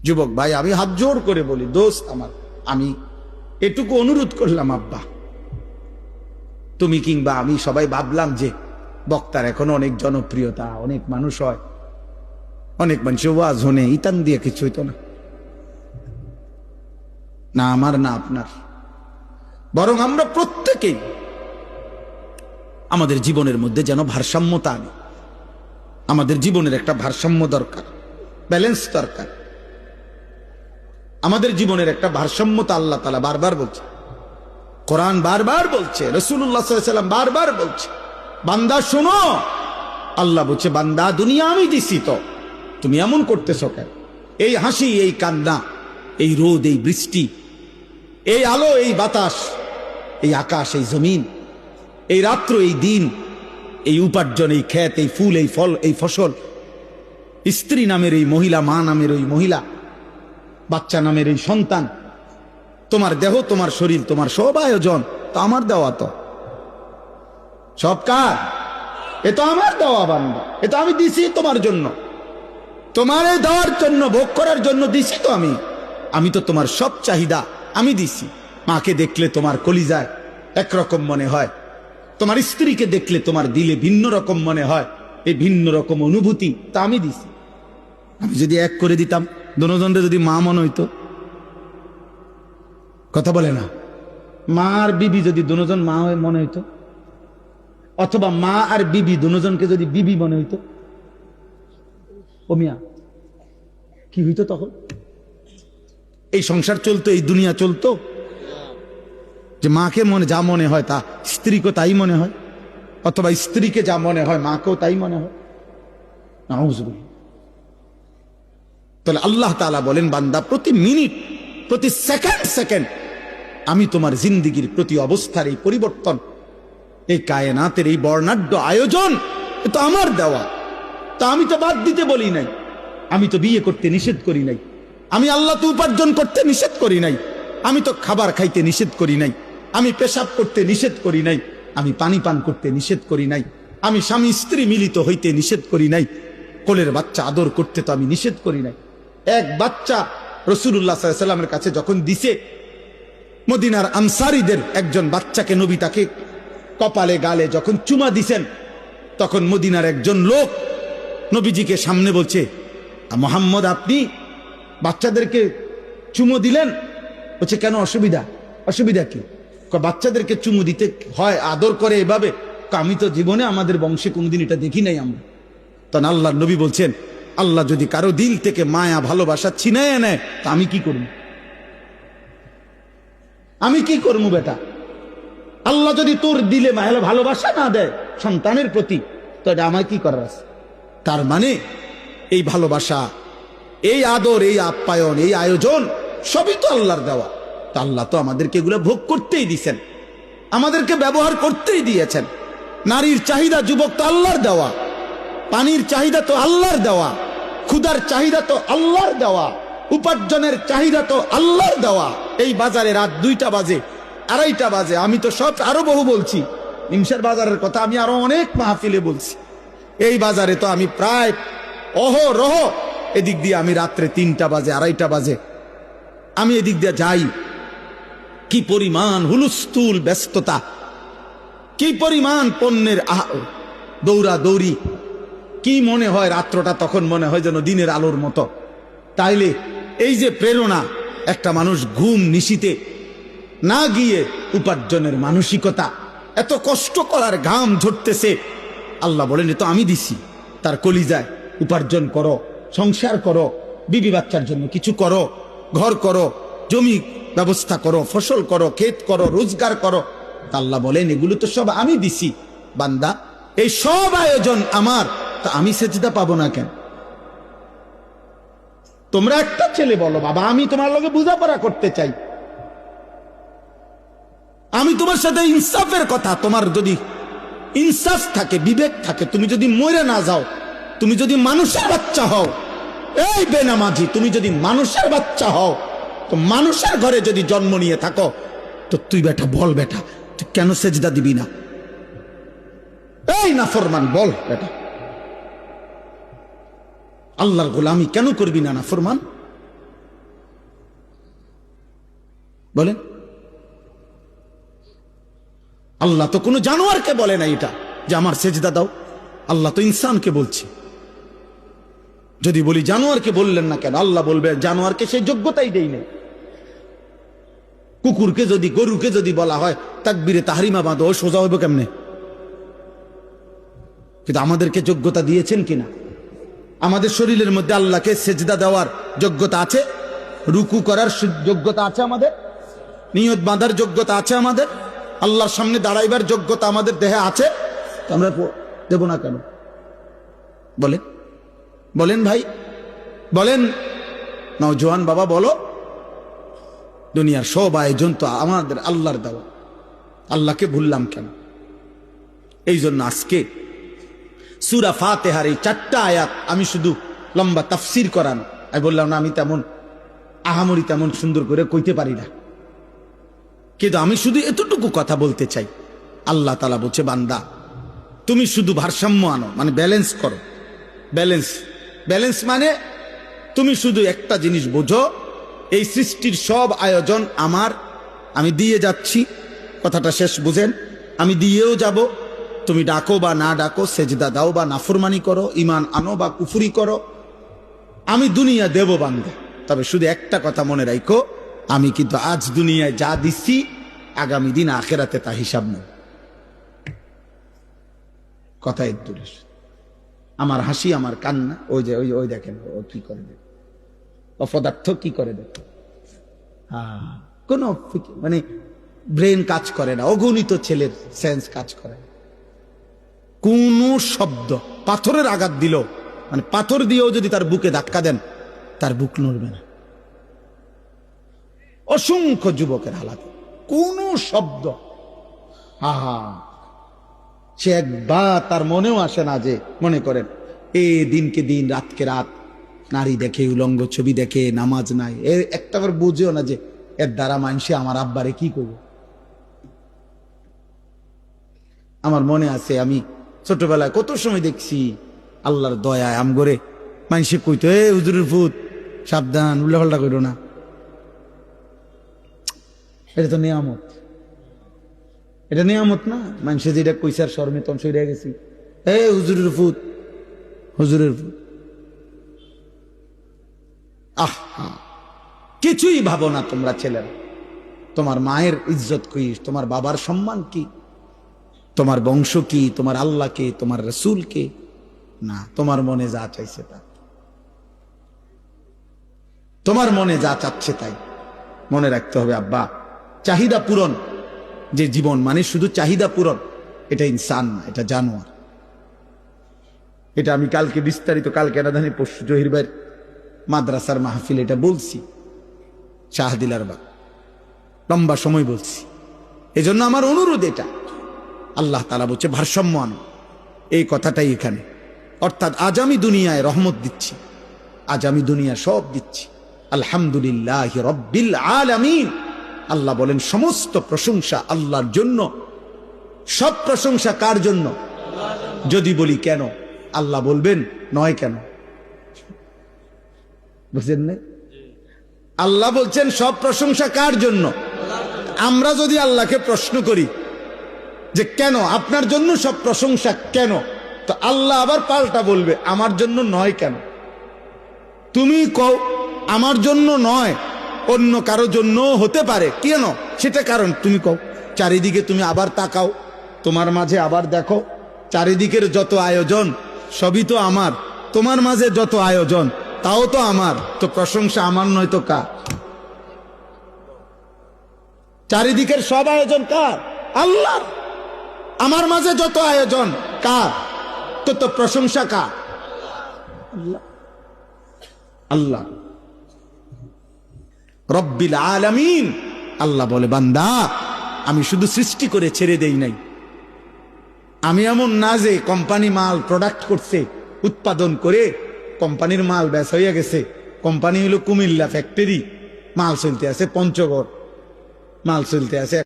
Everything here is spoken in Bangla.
যুবক ভাই, আমি হাত জোর করে বলি, দোস্ত আমার, আমি এটুকু অনুরোধ করলাম, আব্বা তুমি কিংবা আমি সবাই ভাবলাম যে বক্তার এখন অনেক জনপ্রিয়তা, অনেক মানুষ হয়, অনেক মানুষ ওয়াজ হনে ইতান দিয়ে কিছু হইতো না, না আমার না আপনার, বরং আমরা প্রত্যেকেই আমাদের জীবনের মধ্যে যেন ভারসাম্যতা আনি। আমাদের জীবনের একটা ভারসাম্য দরকার, ব্যালেন্স দরকার। আমাদের জীবনের একটা ভারসাম্যতা আল্লাহ তাআলা বারবার বলছে, কোরআন বারবার বলছে, রাসূলুল্লাহ সাল্লাল্লাহু আলাইহি ওয়াসাল্লাম বারবার বলছে, বান্দা শোনো, আল্লাহ বলছে বান্দা দুনিয়া আমি দিছি, তো তুমি এমন করতেছো কেন? এই হাসি, এই কান্না, এই রোদ, এই বৃষ্টি, এই আলো, এই বাতাস, এই আকাশ, এই জমিন, এই রাত্র, এই দিন, এই উপার্জন, এই ক্ষেত, এই ফুল, এই ফল, এই ফসল, স্ত্রী নামের এই মহিলা, মা নামের ওই মহিলা, বাচ্চা নামের এই সন্তান, তোমার দেহ, তোমার শরীর, তোমার সব আয়োজন তো আমার দেওয়া, তো সব কার? এ তো আমার দেওয়া বান্দা, এ তো আমি দিছি তোমার জন্য, তোমার এই দেওয়ার জন্য, ভোগ করার জন্য দিছি তো আমি তো তোমার সব চাহিদা আমি দিছি। মাকে দেখলে তোমার কলিজায় একরকম মনে হয়, তোমার স্ত্রীকে দেখলে তোমার দিলে ভিন্ন রকম মনে হয়, এই ভিন্ন রকম অনুভূতি তা আমি দিছি। আমি যদি এক করে দিতাম, দনজনরে যদি মা মনে হইতো, কথা বলে না, মা আর বিবি যদি দুজন মা হয়ে মনে হইতো, অথবা মা আর বিবি দুজনকে যদি বিবি মনে হইতো, ও মিয়া কি হইতো তখন? এই সংসার চলতো, এই দুনিয়া চলতো, যে মাকে মনে যা মনে হয় তা স্ত্রীকে তাই মনে হয়, অথবা স্ত্রীকে যা মনে হয় মাকেও তাই মনে হয়। নাউযুবিল্লাহ। তাহলে আল্লাহ তাআলা বলেন, বান্দা প্রতি মিনিট, প্রতি সেকেন্ড সেকেন্ড আমি তোমার জিন্দেগির প্রতি অবস্থার এই পরিবর্তন, এই কায়নাতের এই বর্ণাঢ্য আয়োজন, এ তো আমার দেওয়া। তা আমি তো বাদ দিতে বলি নাই, আমি তো বিয়ে করতে নিষেধ করি নাই, আমি আল্লাহ তো উপার্জন করতে নিষেধ করি নাই, আমি তো খাবার খাইতে নিষেধ করি নাই, আমি পেশাব করতে নিষেধ করি নাই, আমি পানি পান করতে নিষেধ করি নাই, আমি স্বামী স্ত্রী মিলিত হইতে নিষেধ করি নাই, কোলের বাচ্চা আদর করতে তো আমি নিষেধ করি নাই। এক বাচ্চা রাসূলুল্লাহ সাল্লাল্লাহু আলাইহি ওয়াসাল্লামের কাছে যখন দিছে, মদিনার আনসারীদের একজন বাচ্চাকে নবী তাকে কপালে গালে যখন চুমা দিছেন, তখন মদিনার একজন লোক নবীজিকে সামনে বলছে, মুহাম্মদ আপনি বাচ্চাদেরকে চুমো দিলেন? বলছে কেন, অসুবিধা কি? বাচ্চাদেরকে চুমু দিতে হয়, আদর করে এভাবে? আমি তো জীবনে আমাদের বংশে কোনদিন এটা দেখি নাই আমরা। তখন আল্লাহ নবী বলছেন, আল্লাহ যদি কারো দিল থেকে মায়া ভালোবাসা ছিনাইয়া নেয়, তা আমি কি করব? আমি কি করবো বেটা? আল্লাহ যদি তোর দিলে ভালোবাসা না দেয় সন্তানের প্রতি, তো এটা আমার কি করার আছে? তার মানে এই ভালোবাসা, এই আদর, এই আপ্যায়ন, এই আয়োজন সবই তো আল্লাহর দেওয়া। তা আল্লাহ তো আমাদেরকে এগুলো ভোগ করতেই দিয়েছেন, আমাদেরকে ব্যবহার করতেই দিয়েছেন। নারীর চাহিদা যুবক তো আল্লাহর দেওয়া, পানির চাহিদা তো আল্লাহর দেওয়া, ক্ষুধার চাহিদা তো আল্লাহর দেওয়া, উপার্জনের চাহিদা তো আল্লাহর দেওয়া। এই বাজারে রাত 2টা বাজে, 2:30 বাজে, আমি তো সব আরো বহু বলছি, নিমসের বাজারের কথা আমি আরো অনেক মাহফিলে বলছি। এই বাজারে তো আমি প্রায় অহরহ এদিক দিয়ে, আমি রাত্রে 3টা বাজে, 2:30 বাজে আমি এদিক দিয়ে যাই। কি পরিমাণ হুলস্থুল, ব্যস্ততা, কি পরিমাণ পণ্যের দৌড়া দৌড়ি, কি মনে হয় রাত্রটা তখন মনে হয় যেন দিনের আলোর মতো। তাইলে এই যে প্রেরণা, একটা মানুষ ঘুম নিশিতে না গিয়ে উপার্জনের মানসিকতা, এত কষ্ট করার ঘাম ঝরতেছে, আল্লাহ বলেন এ তো আমি দিছি। তার কলিজায় উপার্জন করো, সংসার করো, বিবি বাচ্চার জন্য কিছু করো, ঘর করো, জমি ব্যবস্থা করো, ফসল করো, ক্ষেত করো, রোজগার করো। আল্লাহ বলেন এগুলো তো সব আমি দিছি। বান্দা এই সব আয়োজন আমার, তা আমি সেজদা পাবো না কেন? তোমরা একটা ছেলে বলো, বাবা আমি তোমার লগে বোঝাপড়া করতে চাই, আমি তোমার সাথে ইনসাফের কথা, তোমার যদি ইনসাফ থাকে, বিবেক থাকে, তুমি যদি মরে না যাও, তুমি যদি মানুষের বাচ্চা হও, এই বেনামাজি তুমি যদি মানুষের বাচ্চা হও, তো মানুষের ঘরে যদি জন্ম নিয়ে থাকো, তো তুই বেটা বল, বেটা তুই কেন সেজদা দিবি না? এই নাফরমান বল বেটা, আল্লাহর গোলামি কেন করবি না নাফরমান? বলেন? আল্লাহ তো কোনো জানোয়ারকে বলে না এটা যে আমার সেজদা দাও। আল্লাহ তো ইনসানকে বলছে। যদি বলি জানোয়ারকে বললেন না কেন, আল্লাহ বলবে জানোয়ারকে সেই যোগ্যতাই দেই নাই। কুকুরকে যদি, গরুকে যদি বলা হয় তাকবীরে তাহরিমা বাঁধো, ও সোজা হইব কেমনে? কিন্তু আমাদেরকে যোগ্যতা দিয়েছেন কিনা? আমাদের শরীরের মধ্যে আল্লাহকে সেজদা দেওয়ার যোগ্যতা আছে, রুকু করার যোগ্যতা আছে, আমাদের নিয়ত বাঁধার যোগ্যতা আছে, আমাদের আল্লাহর সামনে দাঁড়াইবার যোগ্যতা আমাদের দেহে আছে। আমরা দেব না কেন? বলেন, বলেন ভাই, বলেন নওজোয়ান বাবা, বলো। দুনিয়ার সব আয়োজন তো আমাদের আল্লাহর দেওয়া, আল্লাহকে ভুললাম কেন? এই জন্য আজকে সূরা ফাতিহার এই 4টা আয়াত আমি শুধু লম্বা তাফসির করানো, আমি বললাম না আমি তেমন আহামরি তেমন সুন্দর করে কইতে পারি না, কিন্তু আমি শুধু এতটুকু কথা বলতে চাই। আল্লাহ তাআলা বলছে, বান্দা তুমি শুধু ভারসাম্য আনো, মানে ব্যালেন্স করো। ব্যালেন্স, ব্যালেন্স মানে তুমি শুধু একটা জিনিস বোঝো, এই সৃষ্টির সব আয়োজন আমার, আমি দিয়ে যাচ্ছি। কথাটা শেষ বুঝেন? আমি দিয়েও যাব। তুমি ডাকো বা না ডাকো, সেজদা দাও বা নাফরমানি করো, ঈমান আনো বা কুফরি করো, আমি দুনিয়া দেব বান্দা। তবে শুধু একটা কথা মনে রাখো, আমি কিন্তু আজ দুনিয়ায় যা দিচ্ছি আগামী দিন আখেরাতে তা হিসাব নেই। কথা এর দূরে। আমার হাসি, আমার কান্না, ওই যে ওই ওই দেখেন ও কি করে, দেখ অপদার্থ কি করে, দেখ কোন মানে ব্রেন কাজ করে না, অগণিত ছেলের সেন্স কাজ করে না। কোন শব্দ, পাথরের আঘাত দিল, মানে পাথর দিয়েও যদি তার বুকে ধাক্কা দেন তার বুক নড়বে না। অসংখ্য যুবকের হালাত, কোন শব্দ, সে একবার তার মনেও আসে না যে, মনে করেন এই দিনকে দিন, রাতকে রাত নারী দেখে, উলঙ্গ ছবি দেখে, নামাজ নাই, একটাবার বুঝেও না যে এর দ্বারা মানুষে আমার আব্বারে কি করবে। আমার মনে আছে আমি ছোটবেলায় কত সময় দেখছি, আল্লাহর দয়ায় আমগরে মানুষে কইতো, এ হুজুরের ফুত সাবধান, উল্টাপাল্টা করো না। এটা তো নিয়ামত, এটা নিয়ামত না? মানুষে যেটা কইসার শর্মে তন সইরা গেছি, এ হুজুরের ফুত, হুজুরের ফুত। কিছুই ভাবো না তোমরা ছেলেরা। তোমার মায়ের ইজ্জত কি, তোমার বাবার সম্মান কি, তোমার বংশ কি, তোমার আল্লাহ কে, তোমার রসুল কে? না, তোমার মনে যা চাইছে তা, তোমার মনে যা চাচ্ছে তাই। মনে রাখতে হবে আব্বা, চাহিদা পূরণ যে জীবন, মানে শুধু চাহিদা পূরণ, এটা ইনসান না, এটা জানোয়ার। এটা আমি কালকে বিস্তারিত, কালকে না জানি পরশু জহির ভাইয়ের মাদ্রাসার মাহফিল এটা বলছি, শাহদিলার বাগ, লম্বা সময় বলছি। এজন্য আমার অনুরোধ এটা, আল্লাহ তাআলা বলছে ভারসাম্য আনো, এই কথাটাই এখানে। অর্থাৎ আজ আমি দুনিয়ায় রহমত দিচ্ছি, আজ আমি দুনিয়া সব দিচ্ছি, আলহামদুলিল্লাহ রব্বিল আলামিন। আল্লাহ বলেন সমস্ত প্রশংসা আল্লাহর জন্য। সব প্রশংসা কার জন্য? যদি বলি কেন, আল্লাহ বলবেন নয় কেন? বুঝলেন না? আল্লাহ বলছেন সব প্রশংসা কার জন্য। আমরা যদি আল্লাহকে প্রশ্ন করি যে কেন, আপনার জন্য সব প্রশংসা কেন, তো আল্লাহ আবার পাল্টা বলবে আমার জন্য নয় কেন। তুমি কও আমার জন্য নয়, অন্য কারো জন্য হতে পারে, কেন সেটা কারণ তুমি কও। চারিদিকে তুমি আবার তাকাও, তোমার মাঝে আবার দেখো, চারিদিকের যত আয়োজন সবই তো আমার, তোমার মাঝে যত আয়োজন তাও তো আমার, তো প্রশংসা আমার নয় তো কার? চারিদিকের সব আয়োজন কার? আল্লাহ। আমার মাঝে যত আয়োজন কার? তো প্রশংসা কার? আল্লাহ। আল্লাহ রব্বিল আলামিন। আল্লাহ বলে বান্দা আমি শুধু সৃষ্টি করে ছেড়ে দেই নাই, আমি এমন না যে কোম্পানি মাল প্রোডাক্ট করছে, উৎপাদন করে কোম্পানির মাল ব্যাস হইয়া গেছে। কোম্পানি হলো কুমিল্লা ফ্যাক্টরি, মাল চলতে আছে পঞ্চগড়, মাল চলতে আছে